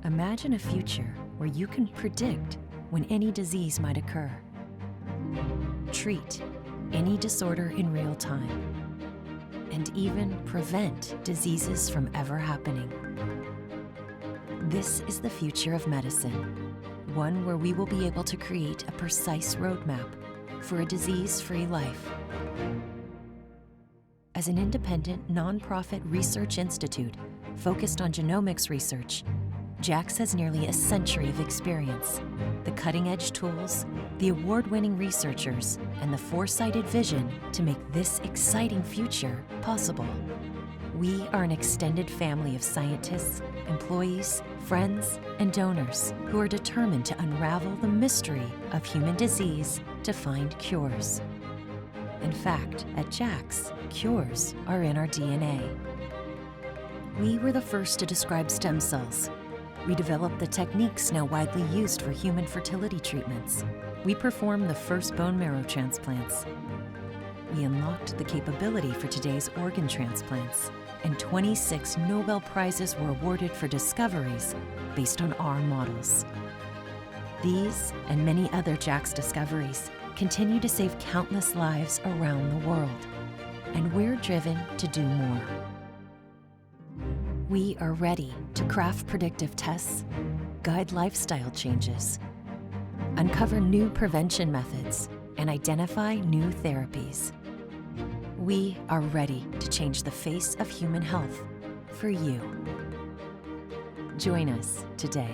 Imagine a future where you can predict when any disease might occur, treat any disorder in real time, and even prevent diseases from ever happening. This is the future of medicine, one where we will be able to create a precise roadmap for a disease-free life. As an independent, nonprofit research institute focused on genomics research, JAX has nearly a century of experience, the cutting-edge tools, the award-winning researchers, and the foresighted vision to make this exciting future possible. We are an extended family of scientists, employees, friends, and donors who are determined to unravel the mystery of human disease to find cures. In fact, at JAX, cures are in our DNA. We were the first to describe stem cells. We developed the techniques now widely used for human fertility treatments. We performed the first bone marrow transplants. We unlocked the capability for today's organ transplants, and 26 Nobel Prizes were awarded for discoveries based on our models. These and many other JAX discoveries continue to save countless lives around the world, and we're driven to do more. We are ready to craft predictive tests, guide lifestyle changes, uncover new prevention methods, and identify new therapies. We are ready to change the face of human health for you. Join us today.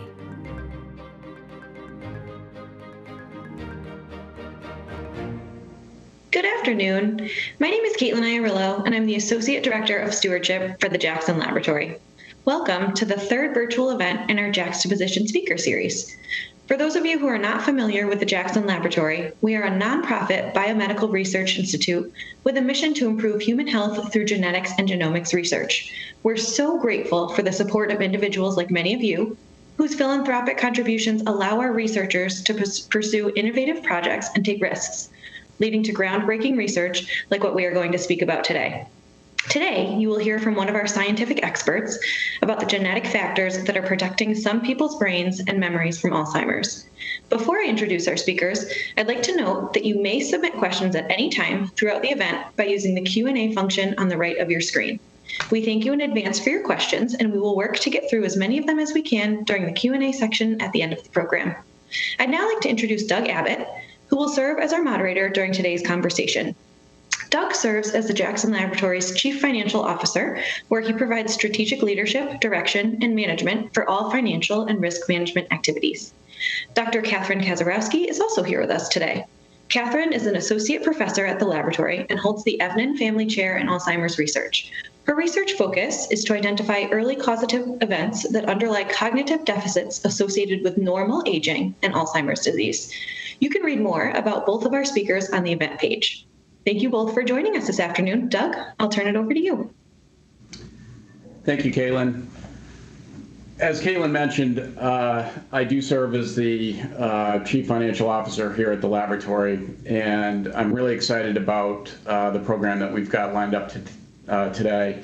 Good afternoon. My name is Caitlin Iorillo, and I'm the Associate Director of Stewardship for the Jackson Laboratory. Welcome to the third virtual event in our Juxtaposition Speaker Series. For those of you who are not familiar with the Jackson Laboratory, we are a nonprofit biomedical research institute with a mission to improve human health through genetics and genomics research. We're so grateful for the support of individuals like many of you, whose philanthropic contributions allow our researchers to pursue innovative projects and take risks, leading to groundbreaking research like what we are going to speak about today. Today, you will hear from one of our scientific experts about the genetic factors that are protecting some people's brains and memories from Alzheimer's. Before I introduce our speakers, I'd like to note that you may submit questions at any time throughout the event by using the Q&A function on the right of your screen. We thank you in advance for your questions, and we will work to get through as many of them as we can during the Q&A section at the end of the program. I'd now like to introduce Doug Abbott, who will serve as our moderator during today's conversation. Doug serves as the Jackson Laboratory's Chief Financial Officer, where he provides strategic leadership, direction, and management for all financial and risk management activities. Dr. Catherine Kazarowski is also here with us today. Catherine is an associate professor at the laboratory and holds the Evnen Family Chair in Alzheimer's Research. Her research focus is to identify early causative events that underlie cognitive deficits associated with normal aging and Alzheimer's disease. You can read more about both of our speakers on the event page. Thank you both for joining us this afternoon. Doug, I'll turn it over to you. Thank you, Caitlin. As Caitlin mentioned, I do serve as the Chief Financial Officer here at the laboratory, and I'm really excited about the program that we've got lined up today,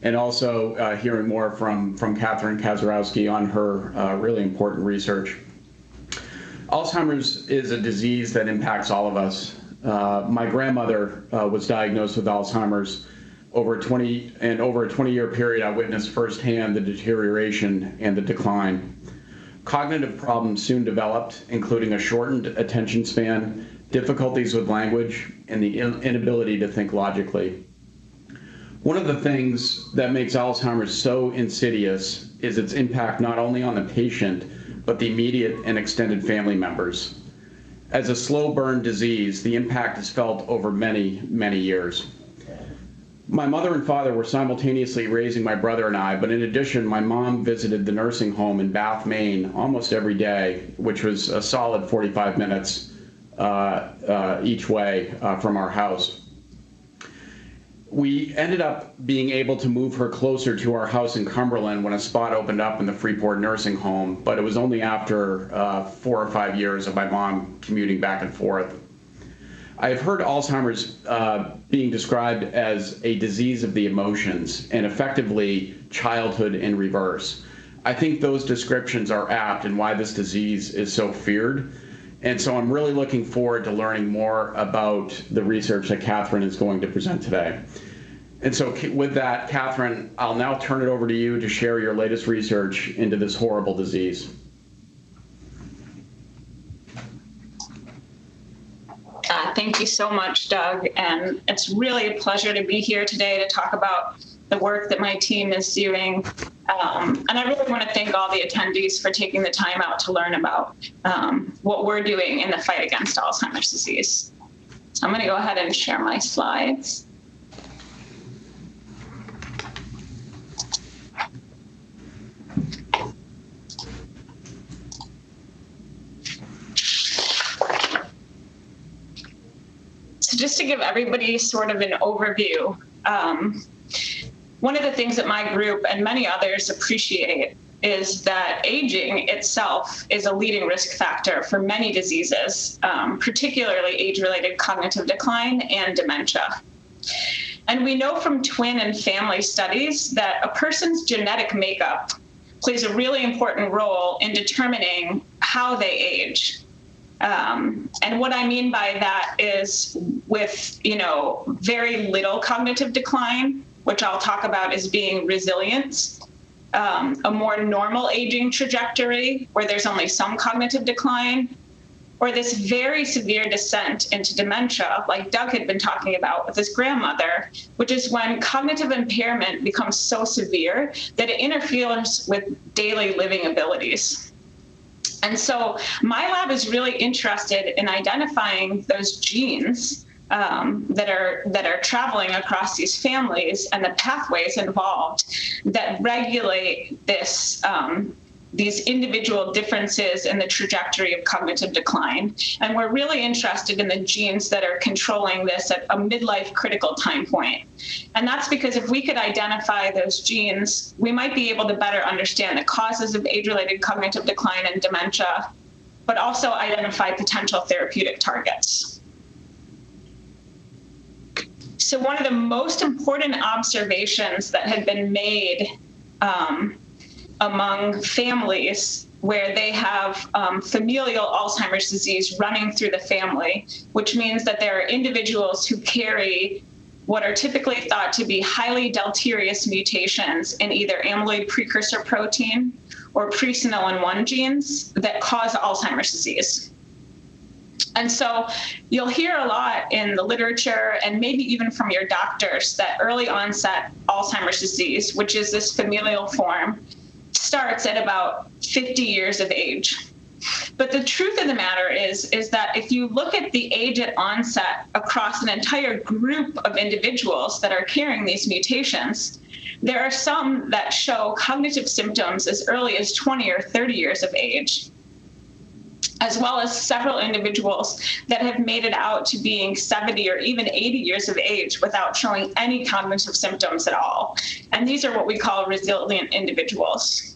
and also hearing more from Catherine Kazarowski on her really important research. Alzheimer's is a disease that impacts all of us. My grandmother was diagnosed with Alzheimer's. Over a 20-year period, I witnessed firsthand the deterioration and the decline. Cognitive problems soon developed, including a shortened attention span, difficulties with language, and the inability to think logically. One of the things that makes Alzheimer's so insidious is its impact not only on the patient, but the immediate and extended family members. As a slow burn disease, the impact is felt over many, many years. My mother and father were simultaneously raising my brother and I, but in addition, my mom visited the nursing home in Bath, Maine almost every day, which was a solid 45 minutes each way from our house. We ended up being able to move her closer to our house in Cumberland when a spot opened up in the Freeport nursing home, but it was only after 4 or 5 years of my mom commuting back and forth. I've heard Alzheimer's being described as a disease of the emotions and effectively childhood in reverse. I think those descriptions are apt and why this disease is so feared. And so I'm really looking forward to learning more about the research that Catherine is going to present today. And so with that, Catherine, I'll now turn it over to you to share your latest research into this horrible disease. Thank you so much, Doug. And it's really a pleasure to be here today to talk about the work that my team is doing. And I really want to thank all the attendees for taking the time out to learn about what we're doing in the fight against Alzheimer's disease. So I'm going to go ahead and share my slides. So just to give everybody sort of an overview, one of the things that my group and many others appreciate is that aging itself is a leading risk factor for many diseases, particularly age-related cognitive decline and dementia. And we know from twin and family studies that a person's genetic makeup plays a really important role in determining how they age. And what I mean by that is with, very little cognitive decline, which I'll talk about as being resilient, a more normal aging trajectory where there's only some cognitive decline, or this very severe descent into dementia, like Doug had been talking about with his grandmother, which is when cognitive impairment becomes so severe that it interferes with daily living abilities. And so my lab is really interested in identifying those genes that are traveling across these families and the pathways involved that regulate this these individual differences in the trajectory of cognitive decline. And we're really interested in the genes that are controlling this at a midlife critical time point. And that's because if we could identify those genes, we might be able to better understand the causes of age-related cognitive decline and dementia, but also identify potential therapeutic targets. So one of the most important observations that had been made among families where they have familial Alzheimer's disease running through the family, which means that there are individuals who carry what are typically thought to be highly deleterious mutations in either amyloid precursor protein or presenilin-1 genes that cause Alzheimer's disease. And so you'll hear a lot in the literature and maybe even from your doctors that early onset Alzheimer's disease, which is this familial form, starts at about 50 years of age. But the truth of the matter is that if you look at the age at onset across an entire group of individuals that are carrying these mutations, there are some that show cognitive symptoms as early as 20 or 30 years of age, as well as several individuals that have made it out to being 70 or even 80 years of age without showing any cognitive symptoms at all. And these are what we call resilient individuals.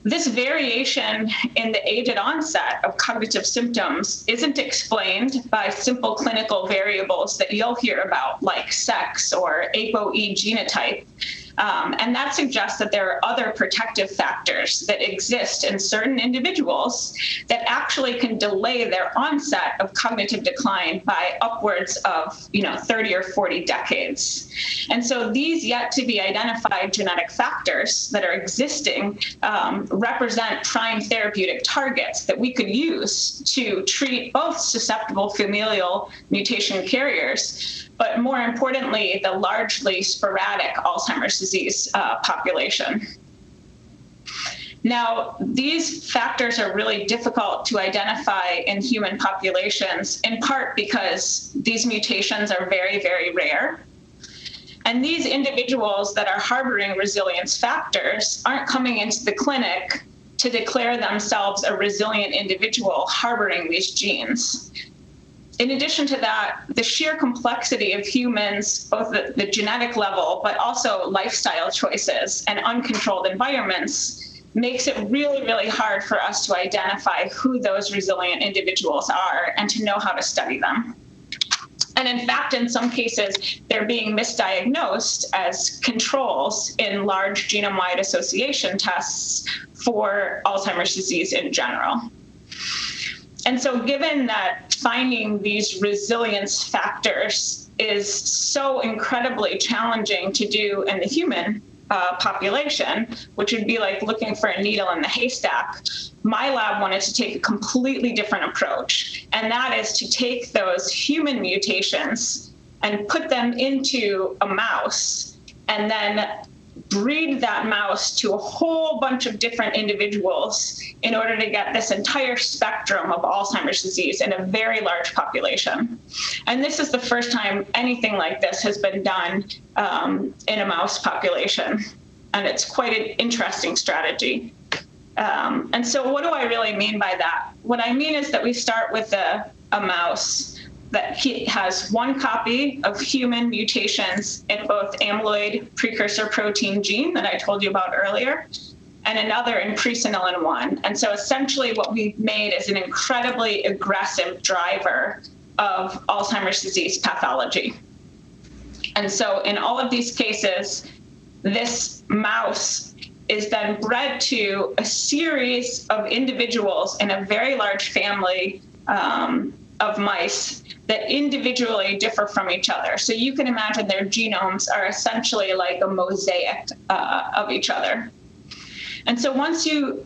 This variation in the age at onset of cognitive symptoms isn't explained by simple clinical variables that you'll hear about, like sex or APOE genotype. And that suggests that there are other protective factors that exist in certain individuals that actually can delay their onset of cognitive decline by upwards of 30 or 40 decades. And so these yet to be identified genetic factors that are existing represent prime therapeutic targets that we could use to treat both susceptible familial mutation carriers, but more importantly, the largely sporadic Alzheimer's disease population. Now, these factors are really difficult to identify in human populations, in part because these mutations are very, very rare. And these individuals that are harboring resilience factors aren't coming into the clinic to declare themselves a resilient individual harboring these genes. In addition to that, the sheer complexity of humans, both the genetic level, but also lifestyle choices and uncontrolled environments, makes it really, really hard for us to identify who those resilient individuals are and to know how to study them. And in fact, in some cases, they're being misdiagnosed as controls in large genome-wide association tests for Alzheimer's disease in general. And so given that finding these resilience factors is so incredibly challenging to do in the human population, which would be like looking for a needle in the haystack, my lab wanted to take a completely different approach. And that is to take those human mutations and put them into a mouse and then breed that mouse to a whole bunch of different individuals in order to get this entire spectrum of Alzheimer's disease in a very large population. And this is the first time anything like this has been done in a mouse population. And it's quite an interesting strategy. And so what do I really mean by that? What I mean is that we start with a mouse that has one copy of human mutations in both amyloid precursor protein gene that I told you about earlier, and another in presenilin 1. And so essentially what we've made is an incredibly aggressive driver of Alzheimer's disease pathology. And so in all of these cases, this mouse is then bred to a series of individuals in a very large family of mice that individually differ from each other. So you can imagine their genomes are essentially like a mosaic of each other. And so once you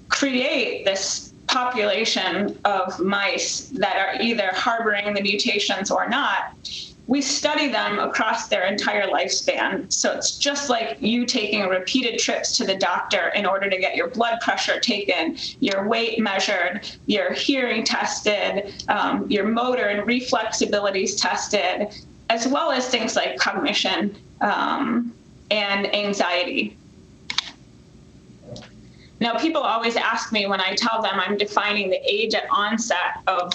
create this population of mice that are either harboring the mutations or not, we study them across their entire lifespan. So it's just like you taking repeated trips to the doctor in order to get your blood pressure taken, your weight measured, your hearing tested, your motor and reflex abilities tested, as well as things like cognition and anxiety. Now, people always ask me when I tell them I'm defining the age at onset of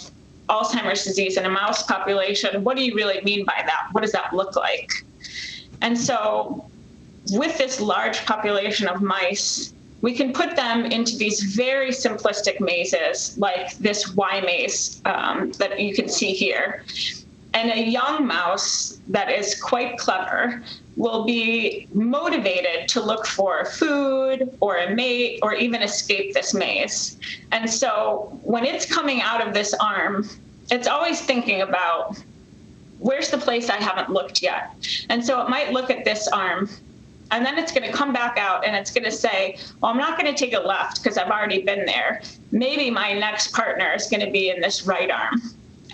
Alzheimer's disease in a mouse population, what do you really mean by that? What does that look like? And so with this large population of mice, we can put them into these very simplistic mazes, like this Y maze that you can see here. And a young mouse that is quite clever will be motivated to look for food or a mate or even escape this maze. And so when it's coming out of this arm, it's always thinking about, where's the place I haven't looked yet? And so it might look at this arm, and then it's going to come back out and it's going to say, well, I'm not going to take a left because I've already been there. Maybe my next partner is going to be in this right arm.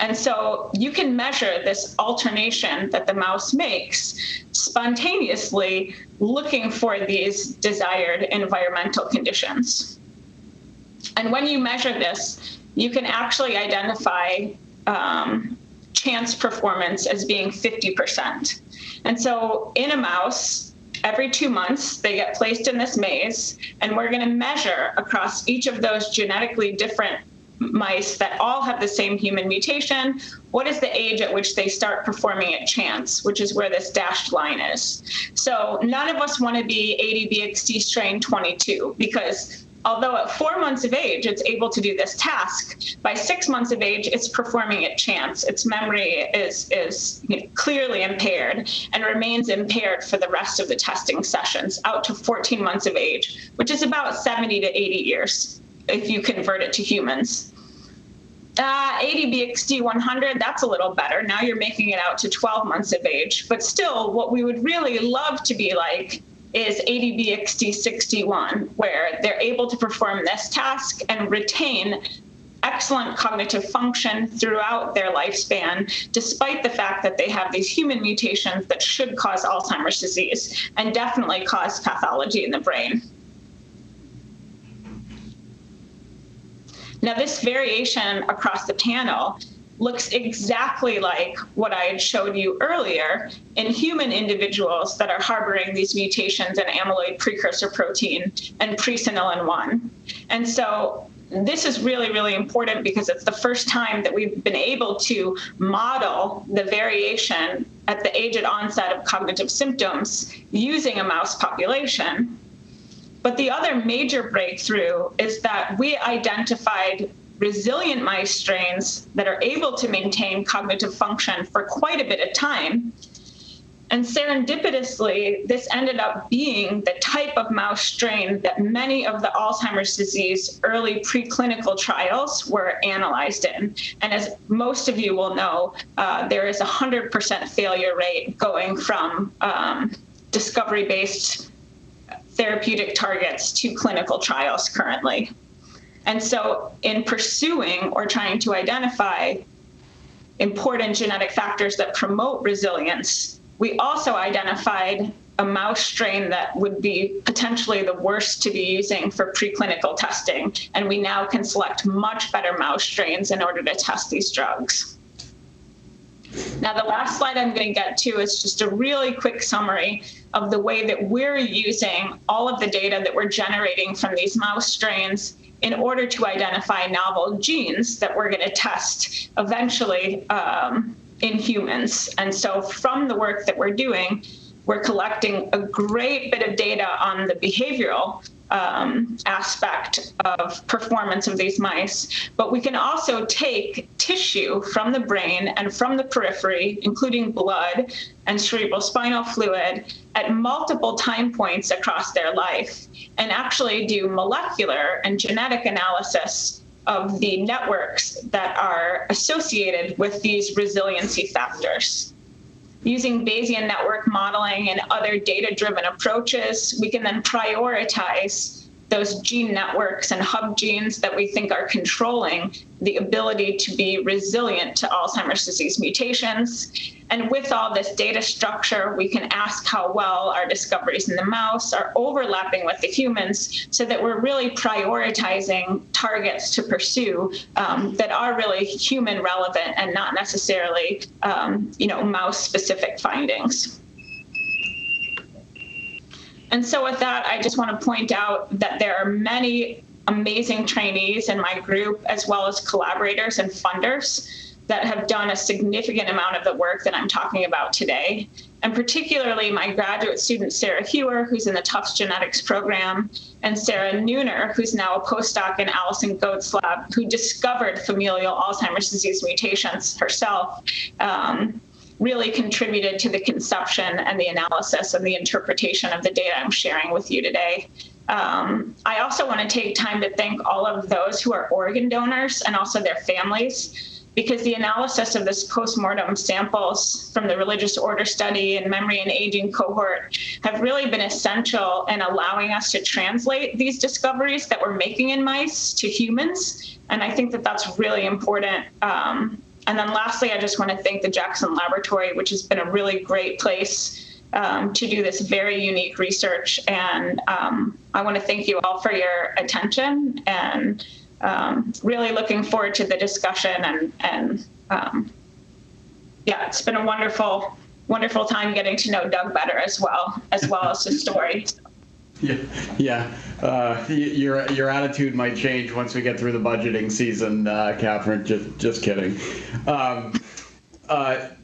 And so you can measure this alternation that the mouse makes spontaneously looking for these desired environmental conditions. And when you measure this, you can actually identify chance performance as being 50%. And so in a mouse, every 2 months, they get placed in this maze, and we're going to measure across each of those genetically different mice that all have the same human mutation, what is the age at which they start performing at chance, which is where this dashed line is. So none of us want to be ADBXD strain 22, because although at 4 months of age, it's able to do this task, by 6 months of age, it's performing at chance. Its memory is clearly impaired and remains impaired for the rest of the testing sessions out to 14 months of age, which is about 70 to 80 years. If you convert it to humans. ADBXD 100, that's a little better. Now you're making it out to 12 months of age. But still, what we would really love to be like is ADBXD 61, where they're able to perform this task and retain excellent cognitive function throughout their lifespan, despite the fact that they have these human mutations that should cause Alzheimer's disease and definitely cause pathology in the brain. Now, this variation across the panel looks exactly like what I had showed you earlier in human individuals that are harboring these mutations in amyloid precursor protein and presenilin 1. And so this is really, really important because it's the first time that we've been able to model the variation at the age at onset of cognitive symptoms using a mouse population. But the other major breakthrough is that we identified resilient mice strains that are able to maintain cognitive function for quite a bit of time. And serendipitously, this ended up being the type of mouse strain that many of the Alzheimer's disease early preclinical trials were analyzed in. And as most of you will know, there is a 100% failure rate going from discovery-based therapeutic targets to clinical trials currently. And so in pursuing or trying to identify important genetic factors that promote resilience, we also identified a mouse strain that would be potentially the worst to be using for preclinical testing. And we now can select much better mouse strains in order to test these drugs. Now, the last slide I'm going to get to is just a really quick summary of the way that we're using all of the data that we're generating from these mouse strains in order to identify novel genes that we're going to test eventually in humans. And so from the work that we're doing, we're collecting a great bit of data on the behavioral aspect of performance of these mice, but we can also take tissue from the brain and from the periphery, including blood and cerebrospinal fluid, at multiple time points across their life, and actually do molecular and genetic analysis of the networks that are associated with these resiliency factors. Using Bayesian network modeling and other data-driven approaches, we can then prioritize those gene networks and hub genes that we think are controlling the ability to be resilient to Alzheimer's disease mutations. And with all this data structure, we can ask how well our discoveries in the mouse are overlapping with the humans, so that we're really prioritizing targets to pursue that are really human relevant and not necessarily mouse specific findings. And so with that, I just want to point out that there are many amazing trainees in my group, as well as collaborators and funders, that have done a significant amount of the work that I'm talking about today. And particularly my graduate student, Sarah Hewer, who's in the Tufts Genetics program, and Sarah Nooner, who's now a postdoc in Alison Goetz' lab, who discovered familial Alzheimer's disease mutations herself, really contributed to the conception and the analysis and the interpretation of the data I'm sharing with you today. I also want to take time to thank all of those who are organ donors and also their families, because the analysis of this postmortem samples from the religious order study and memory and aging cohort have really been essential in allowing us to translate these discoveries that we're making in mice to humans. And I think that that's really important. And then lastly, I just want to thank the Jackson Laboratory, which has been a really great place to do this very unique research. And I want to thank you all for your attention, and really looking forward to the discussion. And it's been a wonderful, wonderful time getting to know Doug better as well as his story. Yeah. Your attitude might change once we get through the budgeting season, Catherine. Just kidding.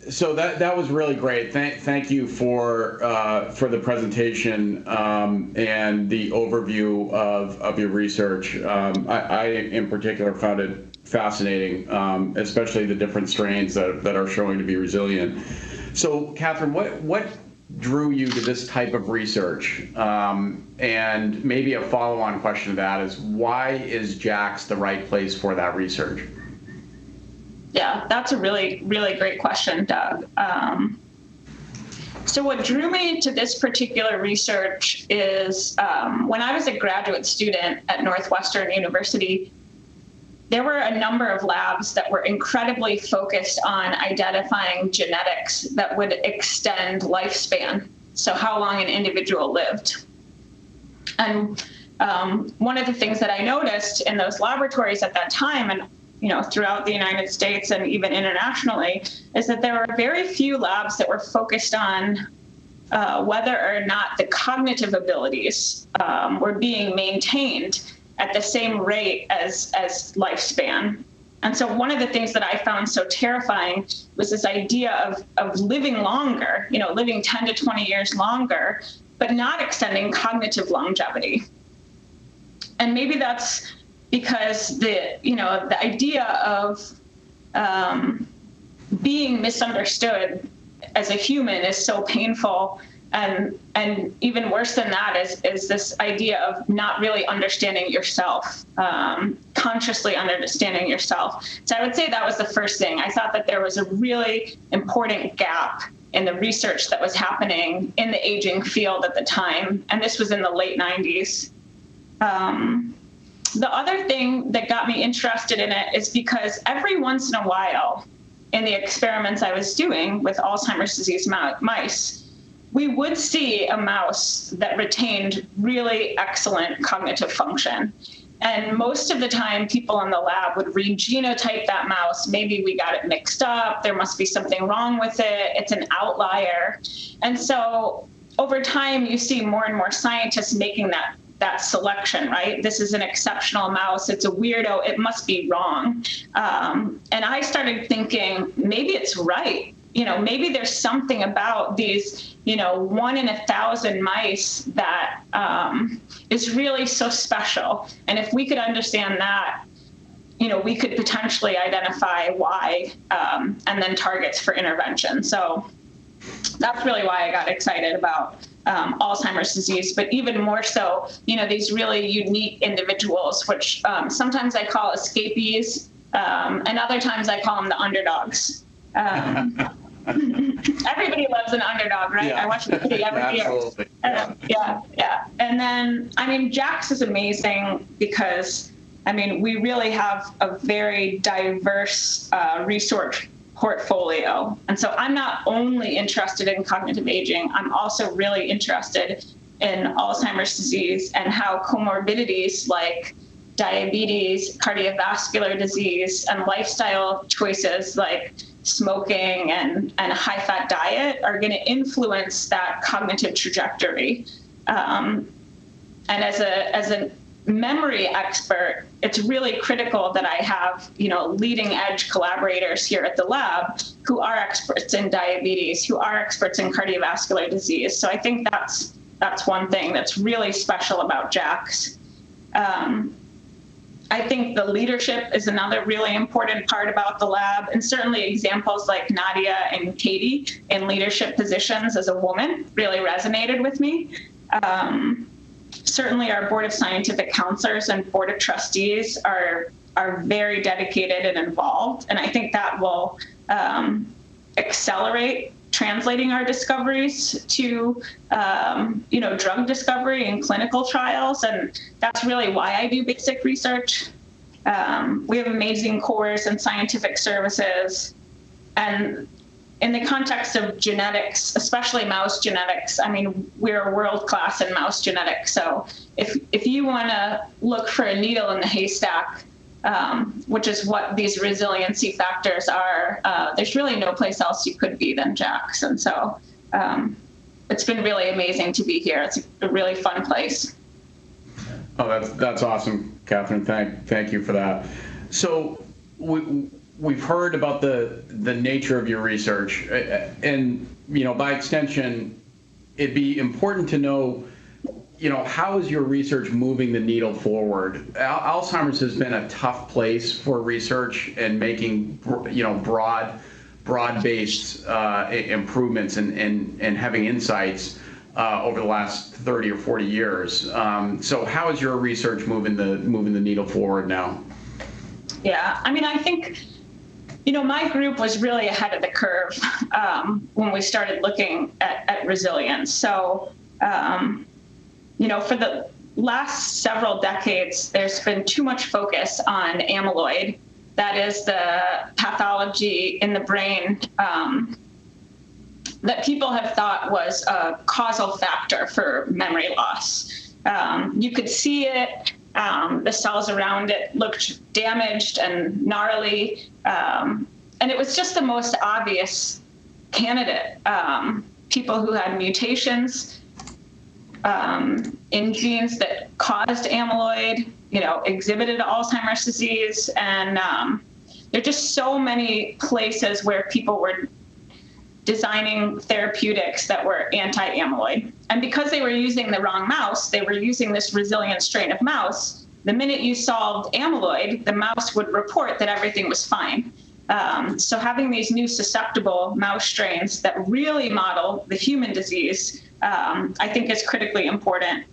So that was really great. Thank you for the presentation and the overview of your research. I in particular found it fascinating, especially the different strains that are showing to be resilient. So, Catherine, what drew you to this type of research? And maybe a follow-on question to that is, why is JAX the right place for that research? Yeah, that's a really, really great question, Doug. So what drew me to this particular research is when I was a graduate student at Northwestern University, there were a number of labs that were incredibly focused on identifying genetics that would extend lifespan, so how long an individual lived. And one of the things that I noticed in those laboratories at that time, and throughout the United States and even internationally, is that there were very few labs that were focused on whether or not the cognitive abilities were being maintained at the same rate as lifespan. And so one of the things that I found so terrifying was this idea of living longer, living 10 to 20 years longer, but not extending cognitive longevity. And maybe that's because the idea of being misunderstood as a human is so painful. And even worse than that is this idea of not really understanding yourself, consciously understanding yourself. So I would say that was the first thing. I thought that there was a really important gap in the research that was happening in the aging field at the time. And this was in the late 90s. The other thing that got me interested in it is because every once in a while in the experiments I was doing with Alzheimer's disease mice, we would see a mouse that retained really excellent cognitive function. And most of the time, people in the lab would re-genotype that mouse. Maybe we got it mixed up. There must be something wrong with it. It's an outlier. And so over time, you see more and more scientists making that selection, right? This is an exceptional mouse. It's a weirdo. It must be wrong. And I started thinking, maybe it's right. Maybe there's something about these, 1 in 1,000 mice that is really so special. And if we could understand that, we could potentially identify why and then targets for intervention. So that's really why I got excited about Alzheimer's disease, but even more so, these really unique individuals, which sometimes I call escapees, and other times I call them the underdogs. Everybody loves an underdog, right? Yeah. I watch the movie every Absolutely. year. Yeah. And then, JAX is amazing because, we really have a very diverse research portfolio. And so I'm not only interested in cognitive aging, I'm also really interested in Alzheimer's disease and how comorbidities like diabetes, cardiovascular disease, and lifestyle choices like smoking and a high-fat diet are going to influence that cognitive trajectory. And as a memory expert, it's really critical that I have, leading edge collaborators here at the lab who are experts in diabetes, who are experts in cardiovascular disease. So I think that's one thing that's really special about JAX. I think the leadership is another really important part about the lab, and certainly examples like Nadia and Katie in leadership positions as a woman really resonated with me. Certainly our board of scientific counselors and board of trustees are very dedicated and involved, and I think that will accelerate translating our discoveries to, drug discovery and clinical trials. And that's really why I do basic research. We have amazing cores and scientific services. And in the context of genetics, especially mouse genetics, we're world-class in mouse genetics. So if you want to look for a needle in the haystack, which is what these resiliency factors are, there's really no place else you could be than JAX. And so it's been really amazing to be here. It's a really fun place. Oh, that's awesome, Catherine. Thank you for that. So we've heard about the nature of your research, and by extension, it'd be important to know, how is your research moving the needle forward? Alzheimer's has been a tough place for research and making broad-based improvements and having insights over the last 30 or 40 years. So how is your research moving the needle forward now? Yeah, I think, my group was really ahead of the curve when we started looking at resilience. So, for the last several decades, there's been too much focus on amyloid. That is the pathology in the brain that people have thought was a causal factor for memory loss. You could see it. The cells around it looked damaged and gnarly. And it was just the most obvious candidate. People who had mutations in genes that caused amyloid, exhibited Alzheimer's disease. And there are just so many places where people were designing therapeutics that were anti-amyloid. And because they were using the wrong mouse, they were using this resilient strain of mouse, the minute you solved amyloid, the mouse would report that everything was fine. So having these new susceptible mouse strains that really model the human disease, I think is critically important.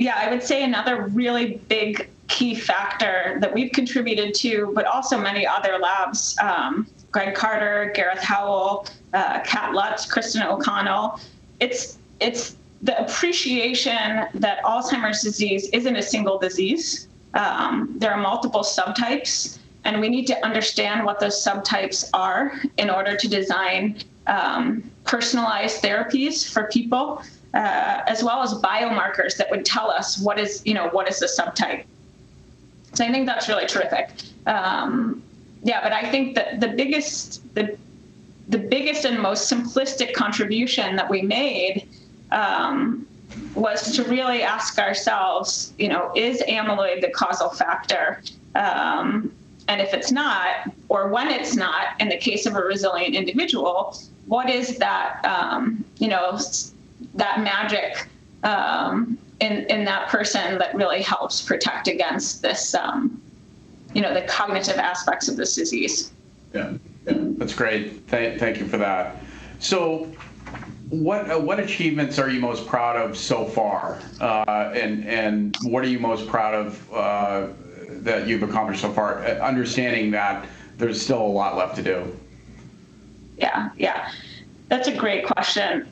Yeah, I would say another really big key factor that we've contributed to, but also many other labs, Greg Carter, Gareth Howell, Kat Lutz, Kristen O'Connell, it's the appreciation that Alzheimer's disease isn't a single disease. There are multiple subtypes, and we need to understand what those subtypes are in order to design personalized therapies for people, as well as biomarkers that would tell us what is the subtype. So I think that's really terrific. But I think that the biggest and most simplistic contribution that we made was to really ask ourselves, is amyloid the causal factor? And if it's not, or when it's not, in the case of a resilient individual, what is that, that magic in that person that really helps protect against this, the cognitive aspects of this disease? Yeah, that's great. Thank you for that. So what achievements are you most proud of so far? And what are you most proud of that you've accomplished so far, understanding that there's still a lot left to do? Yeah. That's a great question.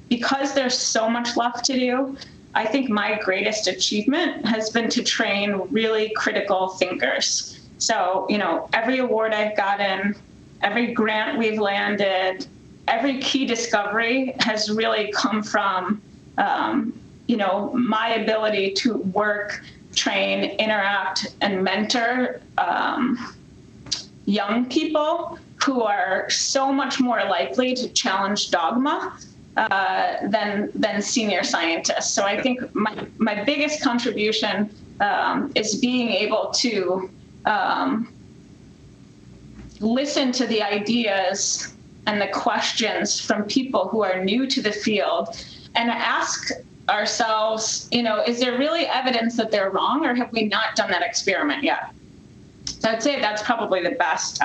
Because there's so much left to do, I think my greatest achievement has been to train really critical thinkers. So, every award I've gotten, every grant we've landed, every key discovery has really come from, my ability to work, train, interact, and mentor young people who are so much more likely to challenge dogma than senior scientists. So I think my biggest contribution is being able to listen to the ideas and the questions from people who are new to the field and ask ourselves, is there really evidence that they're wrong, or have we not done that experiment yet? So I'd say that's probably the best.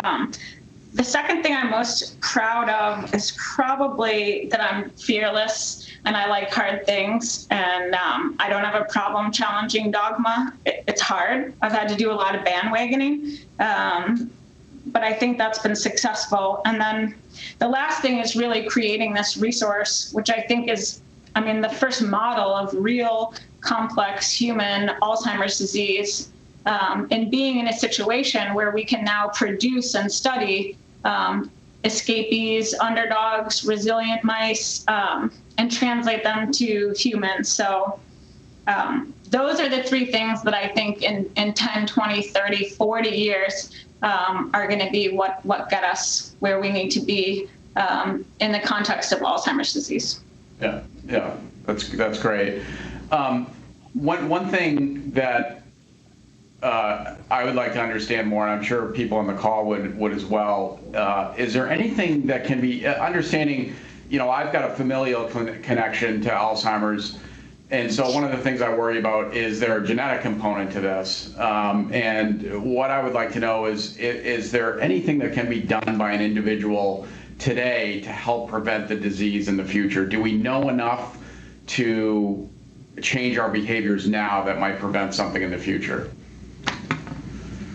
The second thing I'm most proud of is probably that I'm fearless and I like hard things, and I don't have a problem challenging dogma. It's hard. I've had to do a lot of bandwagoning, but I think that's been successful. And then the last thing is really creating this resource, which I think is, the first model of real complex human Alzheimer's disease, and being in a situation where we can now produce and study escapees, underdogs, resilient mice, and translate them to humans. So those are the three things that I think in 10, 20, 30, 40 years are going to be what get us where we need to be in the context of Alzheimer's disease. Yeah, that's great. One thing that I would like to understand more, and I'm sure people on the call would as well, is there anything that can be understanding, I've got a familial connection to Alzheimer's, and so one of the things I worry about is there a genetic component to this, and what I would like to know is there anything that can be done by an individual today to help prevent the disease in the future? Do we know enough to change our behaviors now that might prevent something in the future?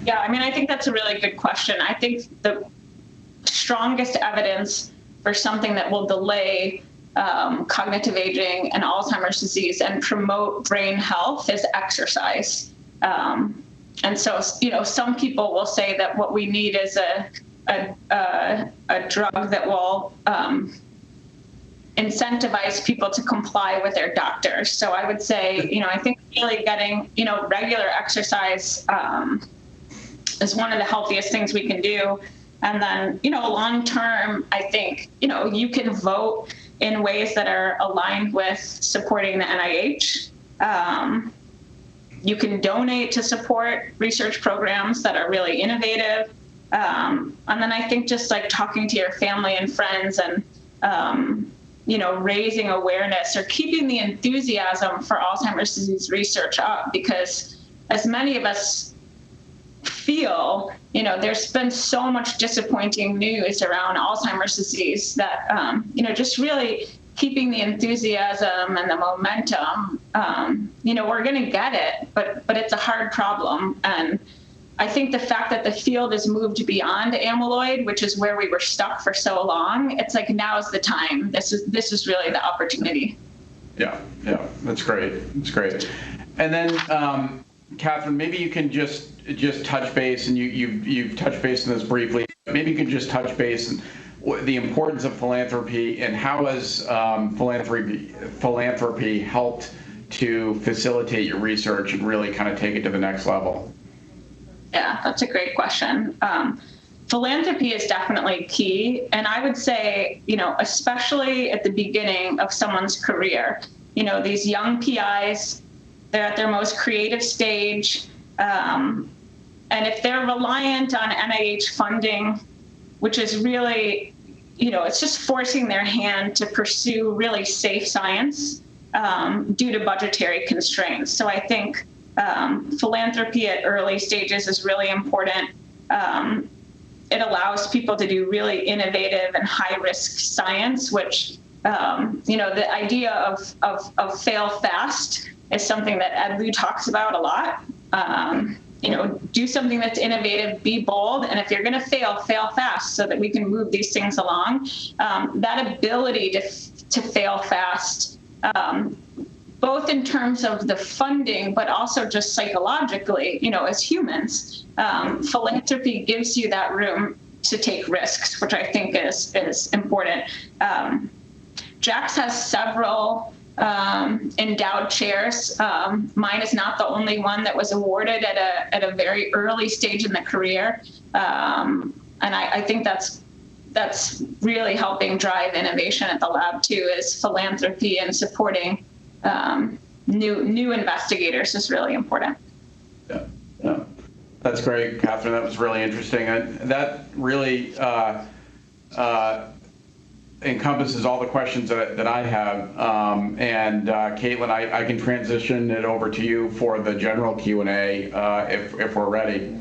Yeah, I think that's a really good question. I think the strongest evidence for something that will delay cognitive aging and Alzheimer's disease and promote brain health is exercise. And so, some people will say that what we need is a drug that will incentivize people to comply with their doctors. So I would say, I think really getting, regular exercise is one of the healthiest things we can do. And then, long term, I think, you can vote in ways that are aligned with supporting the NIH. You can donate to support research programs that are really innovative. And then I think just like talking to your family and friends and, raising awareness or keeping the enthusiasm for Alzheimer's disease research up, because as many of us feel, there's been so much disappointing news around Alzheimer's disease that, just really keeping the enthusiasm and the momentum, we're going to get it, but it's a hard problem. And I think the fact that the field has moved beyond amyloid, which is where we were stuck for so long, it's like now's the time. This is really the opportunity. Yeah, that's great. That's great. And then, Catherine, maybe you can just touch base, and you've touched base on this briefly. Maybe you can just touch base on the importance of philanthropy, and how has philanthropy helped to facilitate your research and really kind of take it to the next level? Yeah, that's a great question. Philanthropy is definitely key. And I would say, especially at the beginning of someone's career, these young PIs, they're at their most creative stage. And if they're reliant on NIH funding, which is really, it's just forcing their hand to pursue really safe science due to budgetary constraints. So I think philanthropy at early stages is really important. It allows people to do really innovative and high-risk science, which, the idea of fail fast is something that Ed Liu talks about a lot. Do something that's innovative, be bold, and if you're going to fail fast so that we can move these things along. That ability to fail fast, both in terms of the funding, but also just psychologically, as humans, philanthropy gives you that room to take risks, which I think is important. JAX has several endowed chairs. Mine is not the only one that was awarded at a very early stage in the career. And I think that's really helping drive innovation at the lab too, is philanthropy and supporting new investigators is really important. Yeah. That's great, Catherine. That was really interesting. That really encompasses all the questions that I have. And Caitlin, I can transition it over to you for the general Q&A if we're ready.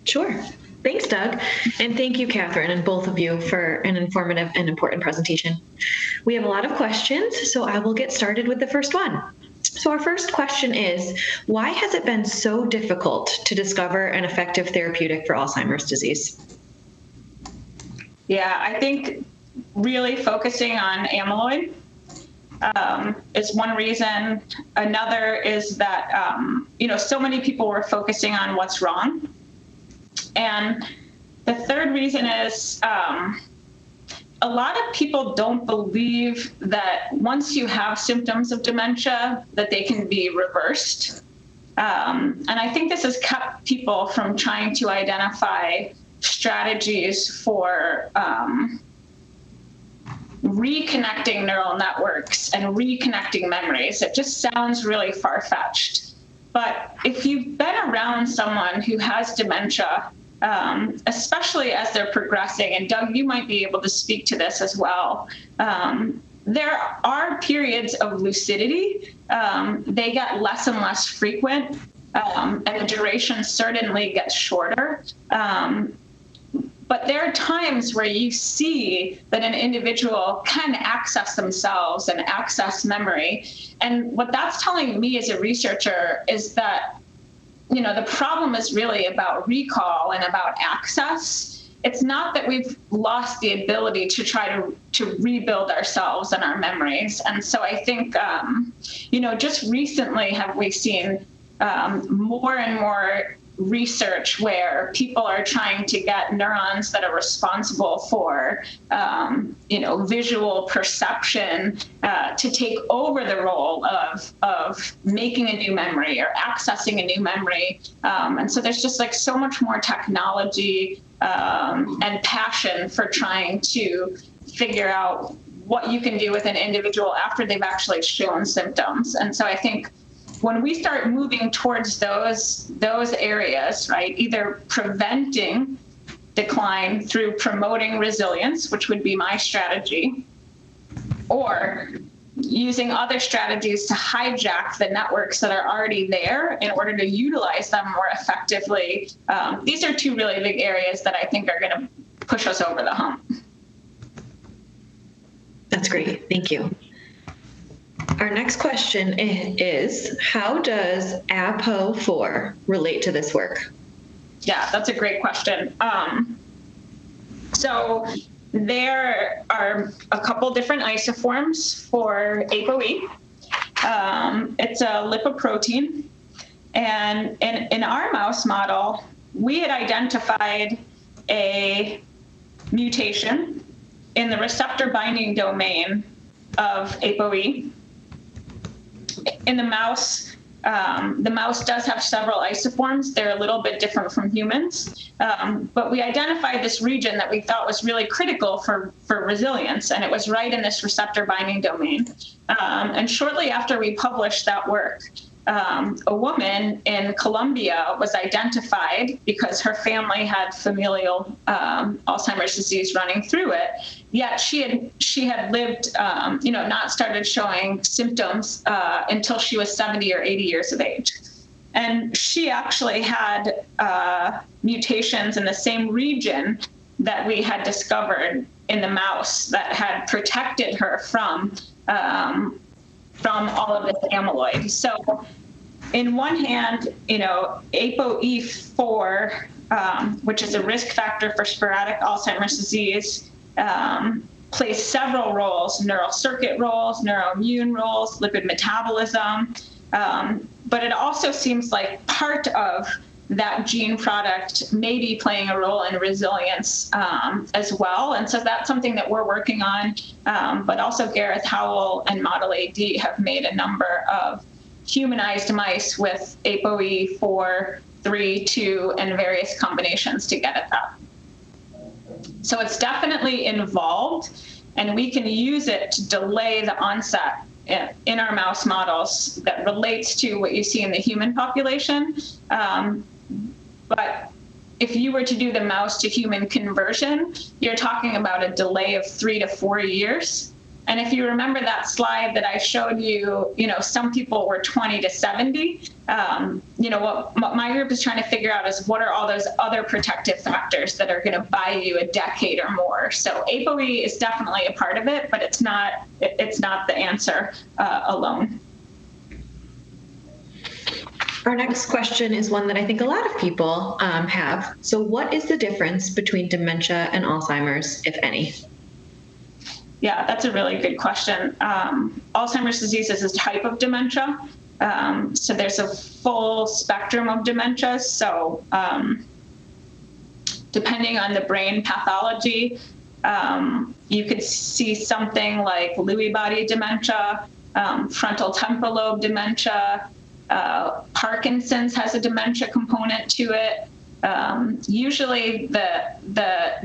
Sure. Thanks, Doug. And thank you, Catherine, and both of you for an informative and important presentation. We have a lot of questions, so I will get started with the first one. So our first question is, why has it been so difficult to discover an effective therapeutic for Alzheimer's disease? Yeah, I think really focusing on amyloid is one reason. Another is that, so many people were focusing on what's wrong. And the third reason is a lot of people don't believe that once you have symptoms of dementia, that they can be reversed. And I think this has kept people from trying to identify strategies for reconnecting neural networks and reconnecting memories. It just sounds really far-fetched. But if you've been around someone who has dementia, especially as they're progressing, and Doug, you might be able to speak to this as well, there are periods of lucidity. They get less and less frequent, and the duration certainly gets shorter. But there are times where you see that an individual can access themselves and access memory. And what that's telling me as a researcher is that, the problem is really about recall and about access. It's not that we've lost the ability to try to rebuild ourselves and our memories. And so I think, just recently have we seen more and more research where people are trying to get neurons that are responsible for, visual perception to take over the role of making a new memory or accessing a new memory. And so there's just so much more technology and passion for trying to figure out what you can do with an individual after they've actually shown symptoms. And so I think when we start moving towards those areas, right, either preventing decline through promoting resilience, which would be my strategy, or using other strategies to hijack the networks that are already there in order to utilize them more effectively. These are two really big areas that I think are going to push us over the hump. That's great. Thank you. Our next question is, how does APOE4 relate to this work? Yeah, that's a great question. So there are a couple different isoforms for APOE. It's a lipoprotein. And in our mouse model, we had identified a mutation in the receptor binding domain of APOE. In the mouse does have several isoforms. They're a little bit different from humans, but we identified this region that we thought was really critical for resilience, and it was right in this receptor binding domain. And shortly after we published that work, a woman in Colombia was identified because her family had familial Alzheimer's disease running through it. Yet she had lived, not started showing symptoms until she was 70 or 80 years of age. And she actually had mutations in the same region that we had discovered in the mouse that had protected her from all of this amyloid. So in one hand, APOE4, which is a risk factor for sporadic Alzheimer's disease, plays several roles: neural circuit roles, neuroimmune roles, lipid metabolism. But it also seems like part of that gene product may be playing a role in resilience as well. And so that's something that we're working on. But also Gareth Howell and Model AD have made a number of humanized mice with APOE4, 3, 2, and various combinations to get at that. So it's definitely involved, and we can use it to delay the onset in our mouse models that relates to what you see in the human population. But if you were to do the mouse to human conversion, you're talking about a delay of 3 to 4 years. And if you remember that slide that I showed you, some people were 20 to 70. What my group is trying to figure out is what are all those other protective factors that are going to buy you a decade or more. So APOE is definitely a part of it, but it's not the answer alone. Our next question is one that I think a lot of people have. So what is the difference between dementia and Alzheimer's, if any? Yeah, that's a really good question. Alzheimer's disease is a type of dementia. So there's a full spectrum of dementias. So depending on the brain pathology, you could see something like Lewy body dementia, frontal temporal lobe dementia. Parkinson's has a dementia component to it. Usually the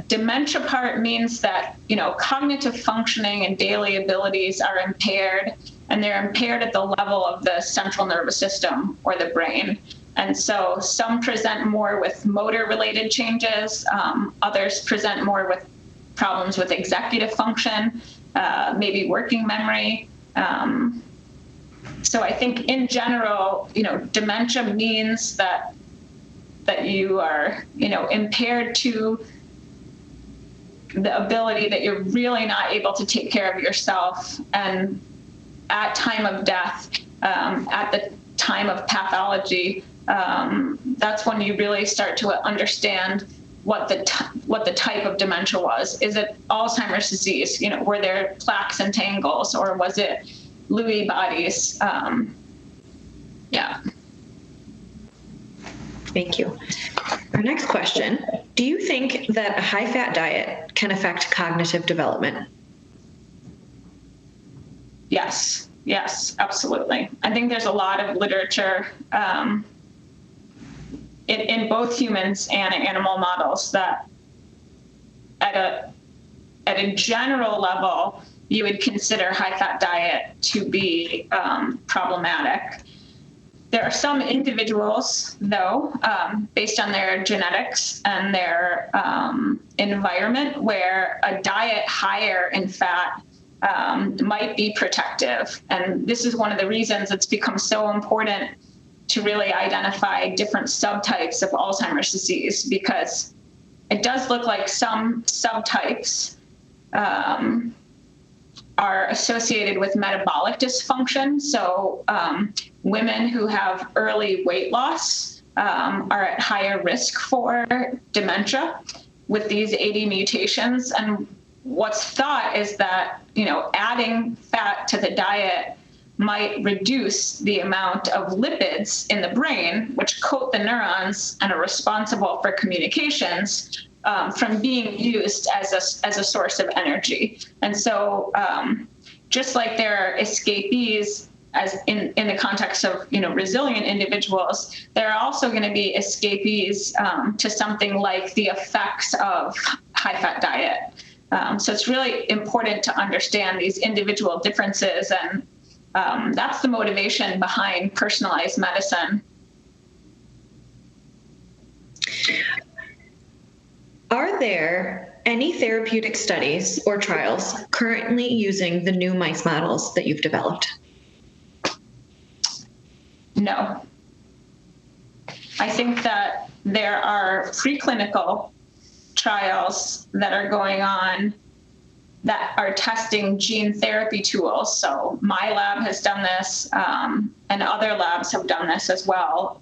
dementia part means that, cognitive functioning and daily abilities are impaired, and they're impaired at the level of the central nervous system or the brain. And so some present more with motor related changes. Others present more with problems with executive function, maybe working memory. So I think in general, dementia means that you are, impaired to the ability that you're really not able to take care of yourself. And at time of death, at the time of pathology, that's when you really start to understand what the type of dementia was. Is it Alzheimer's disease? Were there plaques and tangles, or was it Lewy bodies? Yeah. Thank you. Our next question, do you think that a high-fat diet can affect cognitive development? Yes, absolutely. I think there's a lot of literature in both humans and animal models that at a general level, you would consider high-fat diet to be problematic. There are some individuals, though, based on their genetics and their environment, where a diet higher in fat might be protective. And this is one of the reasons it's become so important to really identify different subtypes of Alzheimer's disease, because it does look like some subtypes are associated with metabolic dysfunction. So women who have early weight loss are at higher risk for dementia with these 80 mutations. And what's thought is that, adding fat to the diet might reduce the amount of lipids in the brain, which coat the neurons and are responsible for communications, from being used as a source of energy. And so just like there are escapees as in the context of resilient individuals, there are also going to be escapees to something like the effects of high-fat diet. So it's really important to understand these individual differences, and that's the motivation behind personalized medicine. Are there any therapeutic studies or trials currently using the new mice models that you've developed? No. I think that there are preclinical trials that are going on that are testing gene therapy tools. So my lab has done this, and other labs have done this as well.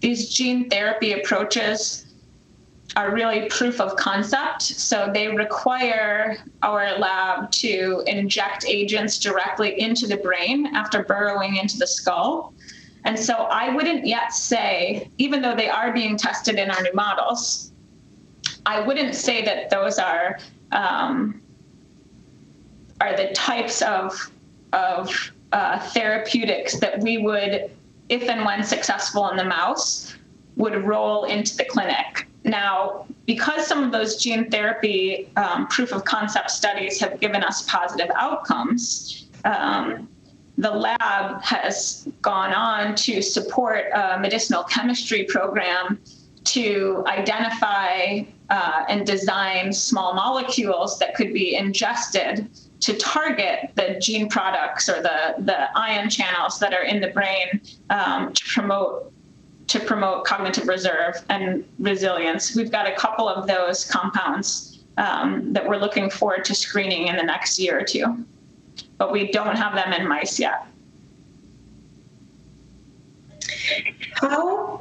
These gene therapy approaches are really proof of concept. So they require our lab to inject agents directly into the brain after burrowing into the skull. And so I wouldn't yet say, even though they are being tested in our new models, I wouldn't say that those are the types of therapeutics that we would, if and when successful in the mouse, would roll into the clinic. Now, because some of those gene therapy proof of concept studies have given us positive outcomes, the lab has gone on to support a medicinal chemistry program to identify and design small molecules that could be ingested to target the gene products or the ion channels that are in the brain to promote cognitive reserve and resilience. We've got a couple of those compounds that we're looking forward to screening in the next year or two, but we don't have them in mice yet. How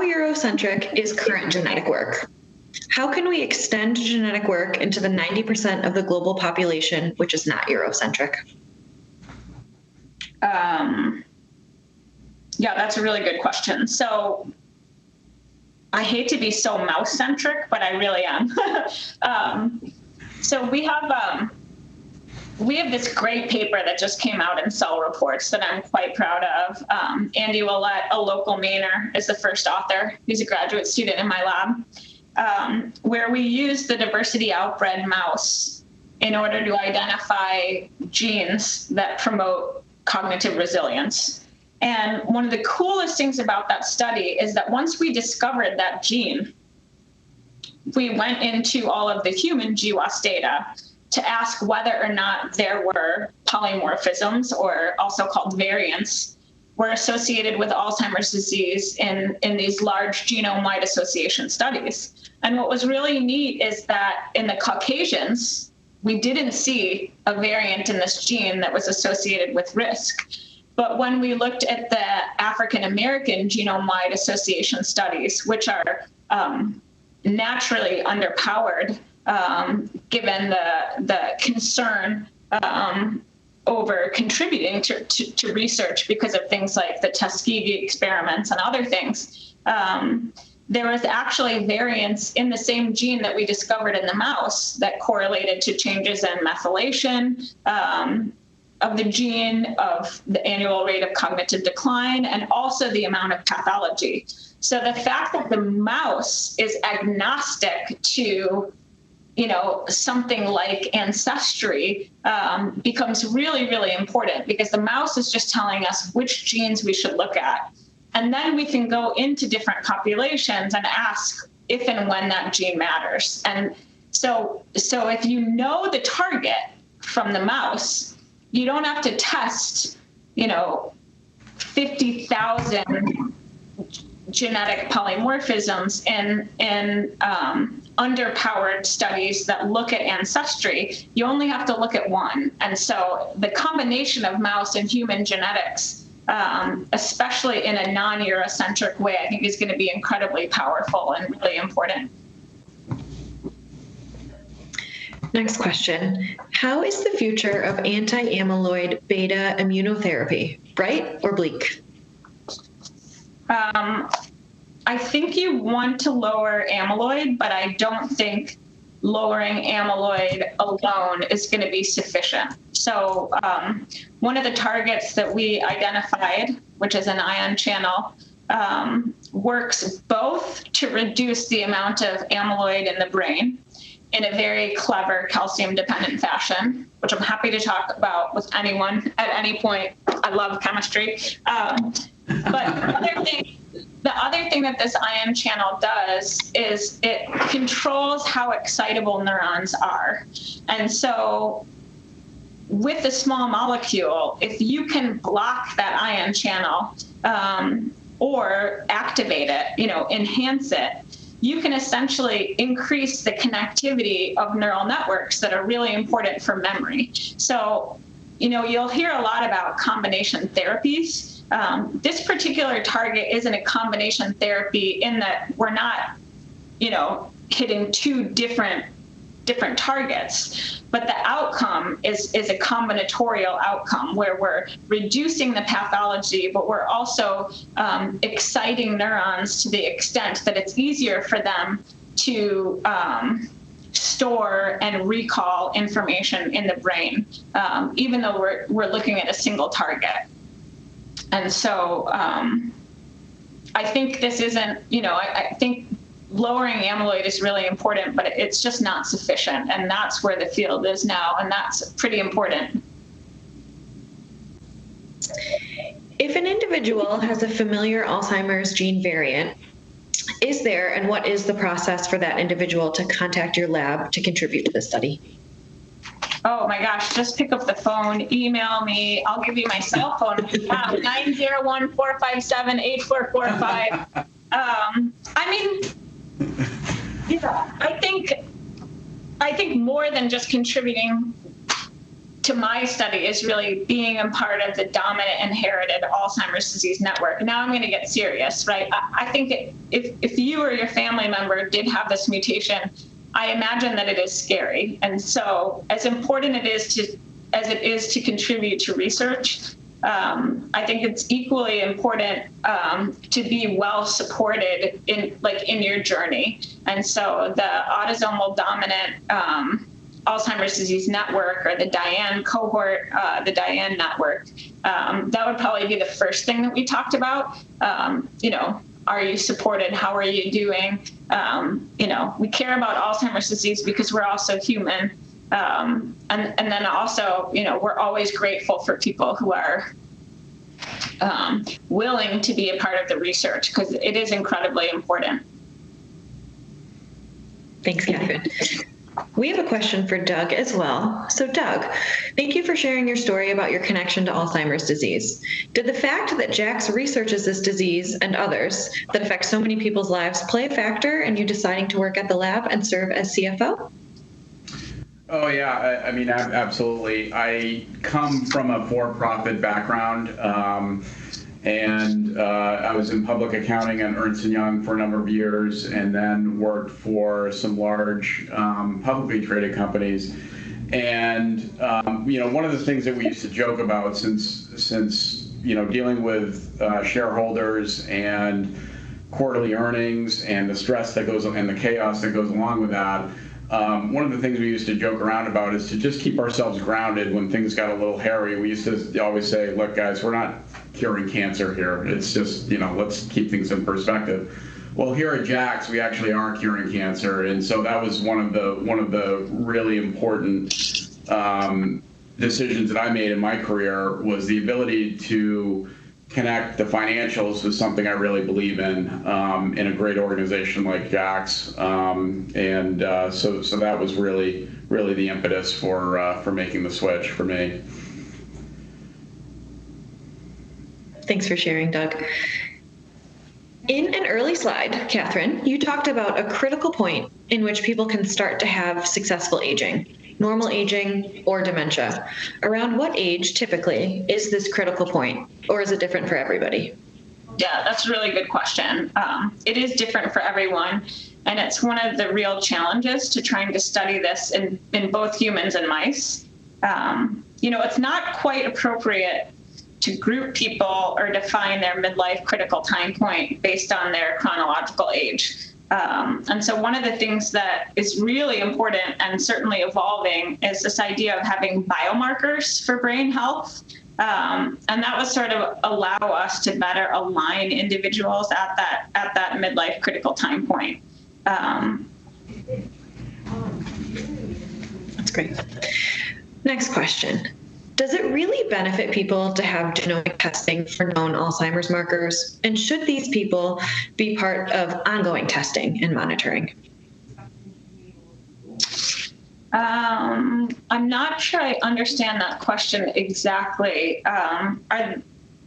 Eurocentric is current genetic work? How can we extend genetic work into the 90% of the global population which is not Eurocentric? Yeah, that's a really good question. So I hate to be so mouse-centric, but I really am. So we have this great paper that just came out in Cell Reports that I'm quite proud of. Andy Willett, a local Mainer, is the first author. He's a graduate student in my lab, where we used the diversity outbred mouse in order to identify genes that promote cognitive resilience. And one of the coolest things about that study is that once we discovered that gene, we went into all of the human GWAS data to ask whether or not there were polymorphisms, or also called variants, were associated with Alzheimer's disease in these large genome-wide association studies. And what was really neat is that in the Caucasians, we didn't see a variant in this gene that was associated with risk. But when we looked at the African-American genome-wide association studies, which are naturally underpowered, given the concern over contributing to research because of things like the Tuskegee experiments and other things, there was actually variants in the same gene that we discovered in the mouse that correlated to changes in methylation of the gene, of the annual rate of cognitive decline, and also the amount of pathology. So the fact that the mouse is agnostic to something like ancestry becomes really, really important, because the mouse is just telling us which genes we should look at. And then we can go into different populations and ask if and when that gene matters. And So if you know the target from the mouse, you don't have to test, 50,000 genetic polymorphisms in underpowered studies that look at ancestry. You only have to look at one. And so the combination of mouse and human genetics, especially in a non-Eurocentric way, I think is going to be incredibly powerful and really important. Next question. How is the future of anti-amyloid beta immunotherapy? Bright or bleak? I think you want to lower amyloid, but I don't think lowering amyloid alone is going to be sufficient. So one of the targets that we identified, which is an ion channel, works both to reduce the amount of amyloid in the brain in a very clever calcium-dependent fashion, which I'm happy to talk about with anyone at any point. I love chemistry. But the other thing that this ion channel does is it controls how excitable neurons are. And so with the small molecule, if you can block that ion channel or activate it, enhance it, you can essentially increase the connectivity of neural networks that are really important for memory. So, you'll hear a lot about combination therapies. This particular target isn't a combination therapy in that we're not, hitting two different targets, but the outcome is a combinatorial outcome where we're reducing the pathology, but we're also exciting neurons to the extent that it's easier for them to store and recall information in the brain, even though we're looking at a single target. And so I think this isn't, I think lowering amyloid is really important, but it's just not sufficient. And that's where the field is now. And that's pretty important. If an individual has a familiar Alzheimer's gene variant, is there and what is the process for that individual to contact your lab to contribute to the study? Oh my gosh, just pick up the phone, email me. I'll give you my cell phone, 901-457-8445. I think more than just contributing to my study is really being a part of the dominant inherited Alzheimer's disease network. Now I'm going to get serious, right? I think if you or your family member did have this mutation, I imagine that it is scary. And so as important as it is to contribute to research, I think it's equally important to be well supported in your journey. And so the autosomal dominant Alzheimer's disease network, or the DIAN cohort, the DIAN network, that would probably be the first thing that we talked about. Are you supported? How are you doing? We care about Alzheimer's disease because we're also human. And then also, we're always grateful for people who are willing to be a part of the research, because it is incredibly important. Thanks, Catherine. We have a question for Doug as well. So Doug, thank you for sharing your story about your connection to Alzheimer's disease. Did the fact that JAX researches this disease and others that affect so many people's lives play a factor in you deciding to work at the lab and serve as CFO? Oh, yeah. I mean, absolutely. I come from a for-profit background, and I was in public accounting at Ernst & Young for a number of years, and then worked for some large publicly traded companies. And, one of the things that we used to joke about since dealing with shareholders and quarterly earnings and the stress that goes and the chaos that goes along with that, one of the things we used to joke around about is to just keep ourselves grounded when things got a little hairy. We used to always say, look, guys, we're not curing cancer here. It's just, let's keep things in perspective. Well, here at JAX, we actually are curing cancer. And so that was one of the really important decisions that I made in my career, was the ability to connect the financials is something I really believe in a great organization like JAX. So that was really the impetus for making the switch for me. Thanks for sharing, Doug. In an early slide, Catherine, you talked about a critical point in which people can start to have successful aging, normal aging, or dementia. Around what age, typically, is this critical point, or is it different for everybody? Yeah, that's a really good question. It is different for everyone, and it's one of the real challenges to trying to study this in both humans and mice. It's not quite appropriate to group people or define their midlife critical time point based on their chronological age. And so one of the things that is really important and certainly evolving is this idea of having biomarkers for brain health. And that would sort of allow us to better align individuals at that midlife critical time point. That's great. Next question. Does it really benefit people to have genomic testing for known Alzheimer's markers? And should these people be part of ongoing testing and monitoring? I'm not sure I understand that question exactly. I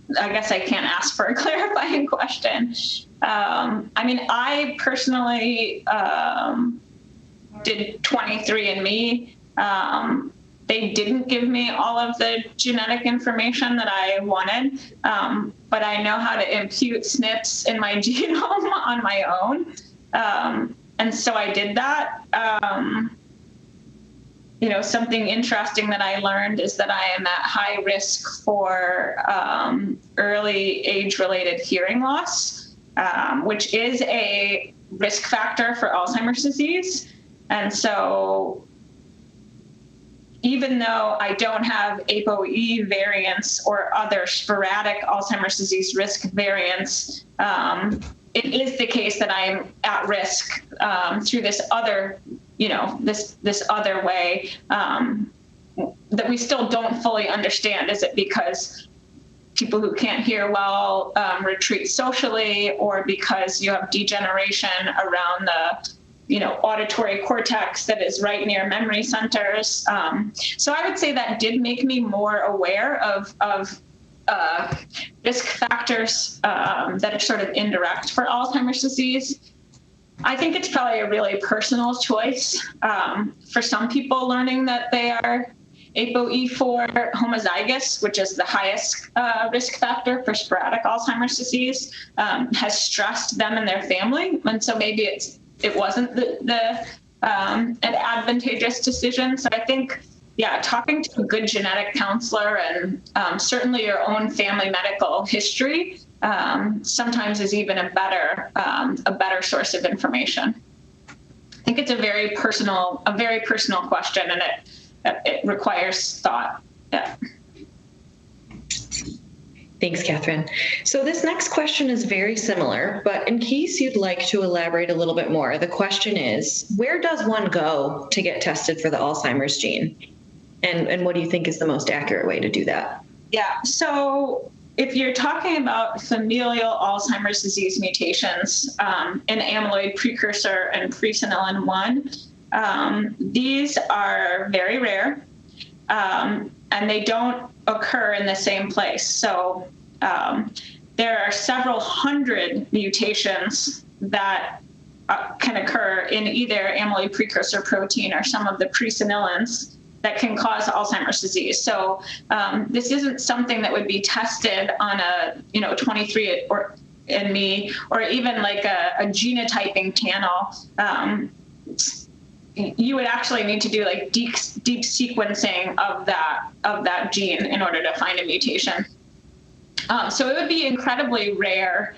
guess I can't ask for a clarifying question. I personally did 23andMe. They didn't give me all of the genetic information that I wanted, but I know how to impute SNPs in my genome on my own. And so I did that. Something interesting that I learned is that I am at high risk for early age-related hearing loss, which is a risk factor for Alzheimer's disease. And so even though I don't have APOE variants or other sporadic Alzheimer's disease risk variants, it is the case that I'm at risk through this other, this other way that we still don't fully understand. Is it because people who can't hear well retreat socially, or because you have degeneration around the auditory cortex that is right near memory centers? So I would say that did make me more aware of risk factors that are sort of indirect for Alzheimer's disease. I think it's probably a really personal choice. For some people, learning that they are APOE4 homozygous, which is the highest risk factor for sporadic Alzheimer's disease, has stressed them and their family. And so maybe it wasn't an advantageous decision. So I think, talking to a good genetic counselor and certainly your own family medical history sometimes is even a better source of information. I think it's a very personal question, and it requires thought. Yeah. Thanks, Catherine. So this next question is very similar, but in case you'd like to elaborate a little bit more, the question is, where does one go to get tested for the Alzheimer's gene? And what do you think is the most accurate way to do that? Yeah, so if you're talking about familial Alzheimer's disease mutations in amyloid precursor and presenilin 1, these are very rare, and they don't occur in the same place. So there are several hundred mutations that can occur in either amyloid precursor protein or some of the presenilins that can cause Alzheimer's disease. So this isn't something that would be tested on a 23andMe or even like a genotyping panel. You would actually need to do like deep sequencing of that gene in order to find a mutation. So it would be incredibly rare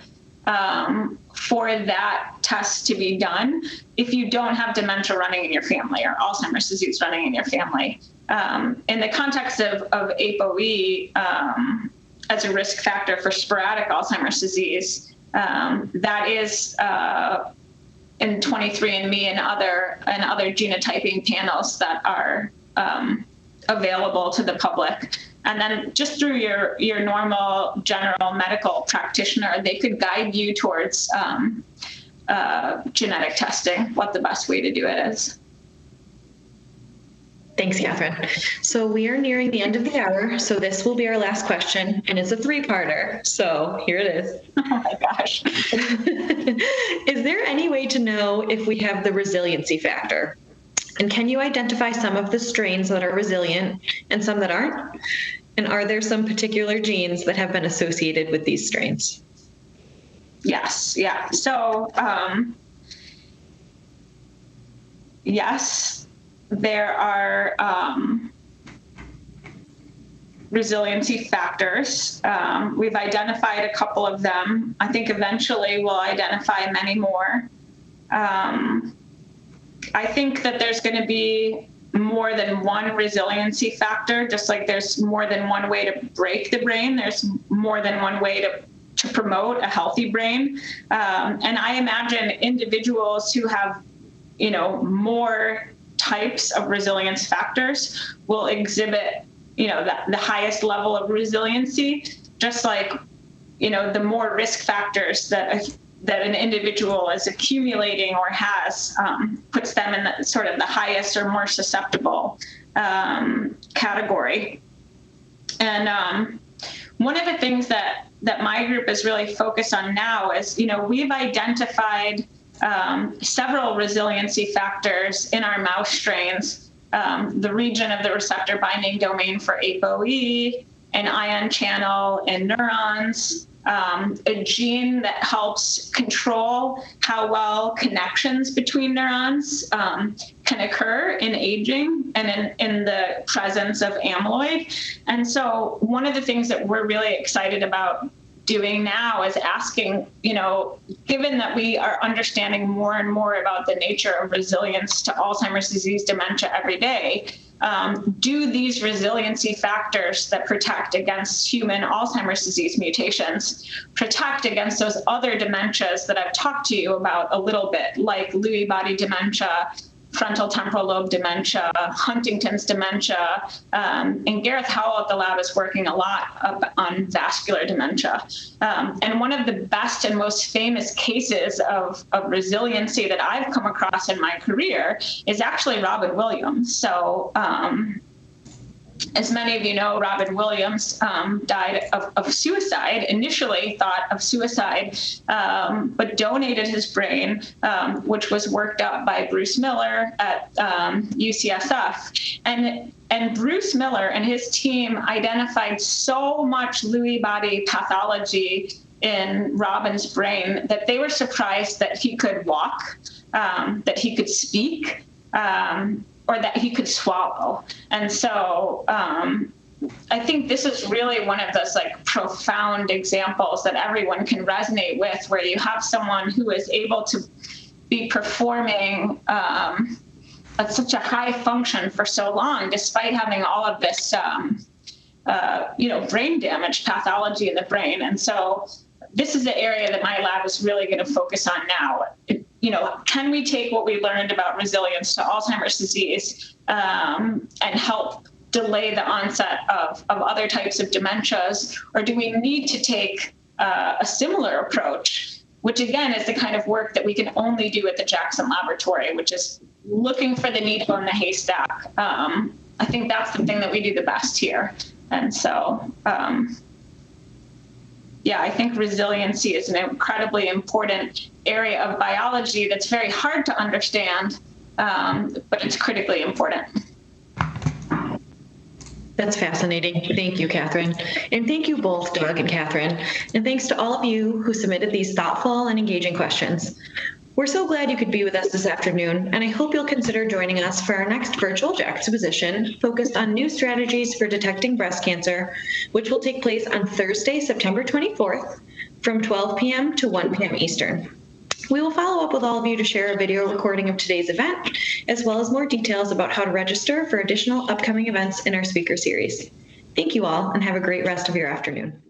for that test to be done if you don't have dementia running in your family or Alzheimer's disease running in your family. In the context of APOE as a risk factor for sporadic Alzheimer's disease, that is in 23andMe and other genotyping panels that are available to the public. And then just through your normal general medical practitioner, they could guide you towards genetic testing, what the best way to do it is. Thanks, Catherine. So we are nearing the end of the hour, so this will be our last question, and it's a three-parter. So here it is. Oh my gosh. Is there any way to know if we have the resiliency factor? And can you identify some of the strains that are resilient and some that aren't? And are there some particular genes that have been associated with these strains? Yes, yeah. So, yes, there are resiliency factors. We've identified a couple of them. I think eventually we'll identify many more. I think that there's going to be more than one resiliency factor, just like there's more than one way to break the brain. There's more than one way to promote a healthy brain. And I imagine individuals who have, more types of resilience factors will exhibit, the highest level of resiliency, just like, the more risk factors that an individual is accumulating or has puts them in the sort of the highest or more susceptible category. And one of the things that my group is really focused on now is, we've identified several resiliency factors in our mouse strains, the region of the receptor binding domain for APOE, an ion channel in neurons, a gene that helps control how well connections between neurons can occur in aging and in the presence of amyloid. And so one of the things that we're really excited about doing now is asking, given that we are understanding more and more about the nature of resilience to Alzheimer's disease dementia every day, do these resiliency factors that protect against human Alzheimer's disease mutations protect against those other dementias that I've talked to you about a little bit, like Lewy body dementia, frontal temporal lobe dementia, Huntington's dementia, and Gareth Howell at the lab is working a lot on vascular dementia. And one of the best and most famous cases of resiliency that I've come across in my career is actually Robin Williams. So as many of you know, Robin Williams died of suicide, initially thought of suicide, but donated his brain, which was worked up by Bruce Miller at UCSF. And Bruce Miller and his team identified so much Lewy body pathology in Robin's brain that they were surprised that he could walk, that he could speak, or that he could swallow. And so I think this is really one of those profound examples that everyone can resonate with, where you have someone who is able to be performing at such a high function for so long, despite having all of this, brain damage pathology in the brain. And so this is the area that my lab is really going to focus on now. Can we take what we learned about resilience to Alzheimer's disease and help delay the onset of other types of dementias? Or do we need to take a similar approach, which again is the kind of work that we can only do at the Jackson Laboratory, which is looking for the needle in the haystack. I think that's the thing that we do the best here. And so, I think resiliency is an incredibly important area of biology that's very hard to understand, but it's critically important. That's fascinating. Thank you, Catherine. And thank you both, Doug and Catherine. And thanks to all of you who submitted these thoughtful and engaging questions. We're so glad you could be with us this afternoon, and I hope you'll consider joining us for our next virtual Juxtaposition focused on new strategies for detecting breast cancer, which will take place on Thursday, September 24th from 12 p.m. to 1 p.m. Eastern. We will follow up with all of you to share a video recording of today's event, as well as more details about how to register for additional upcoming events in our speaker series. Thank you all, and have a great rest of your afternoon.